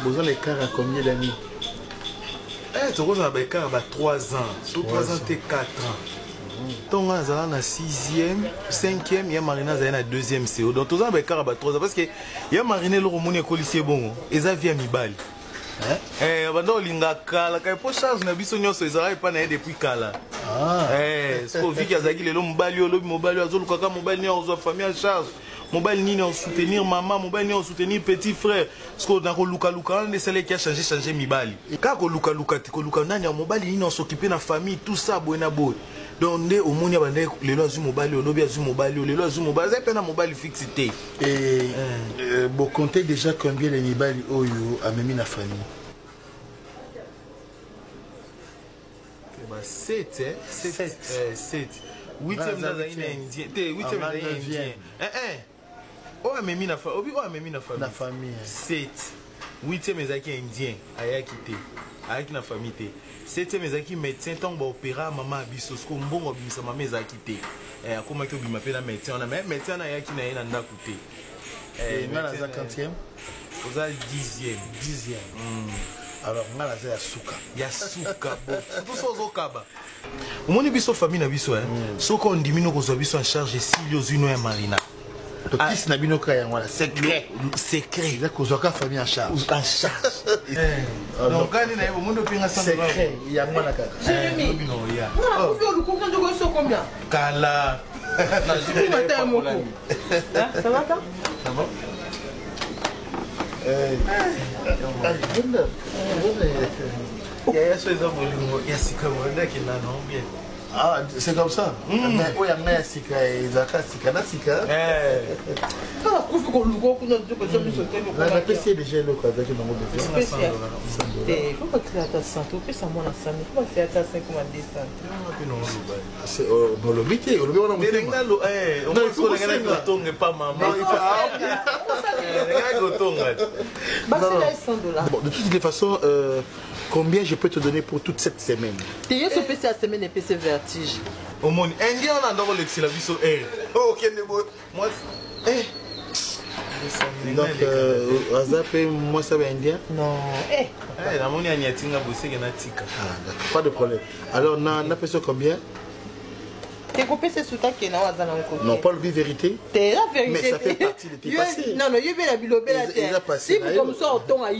Vous avez l'écart à combien d'années? Tu as l'écart à 3 ans. Sur 3 ans, tu 4 ans. Donc, on a la 6e, 5e, il y a Marina dans la 2e CO. Donc, tu as l'écart à 3 ans. Parce que il y a Marina le Romoni et bon. Ils ont vu à Mibali. Bando linga kala kay po charge na biso nyonso ezala pa na depuis kala ce qu'on vit yazaki lelo mobali olobi mobali azoluka ka mobali ni ozo famille en charge mobali ni en soutenir maman mobali ni en soutenir petit frère ce qu'on a ko luka luka on essaie qui a changé mibali ka ko luka luka ti ko luka nani mobali ni en s'occuper na famille tout ça boena boy donc nde omoni bande lelo azu mobali olobi azu mobali lelo azu mobali za pena mobali fixité et bon comptez déjà combien les mibali oyo a même na famille 7 8e dans une indien 8e dans une indien oh amemi na famille oh amemi na famille 7 8e ezaki indien ayaki te ayaki na famille te 7e ezaki médecin tant ba opéra maman biso sko mbongo bimisa mama ezaki te akoma ki obima pe na médecin on a même médecin na yaki na ye na ndaku te na la 50e oza 10e alors on a la souka bon tout ça ozokaba omoni biso famille na biso soko ondimino kozwa biso en charge silio zino ya Marina to kisi na bino ka yango la secret là kozwa ka famille en charge donc quand na omondo pinga sans secret ya mwana kaka bino ya oh le combien de gosse combien kala na jibé ça va pas ça va ah, c'est comme ça. Mais où il y a un sika et Zaka sika na sika. La PC déjà le cas avec mon il faut pas créer ta santé, puis ça moi la santé, il faut pas faire ta 5 comme 10 centimes. C'est dans le métier, on a de toutes les façons, combien je peux te donner pour toute cette semaine? Tu es sur PC à semaine et PC vertige. Au monde, indien on a d'abord l'excellent biso ok moi donc Azapé moi ça va indien? Non la moni a nyatinga bossé na tika pas de problème. Alors on a fait combien? T'es coupé c'est sous ta qui est là non pas le vie vérité. T'es la vérité. Mais ça fait partie de tes passés. Non non, il y a bien la bilobé la terre. Si vous comme ça on tombe à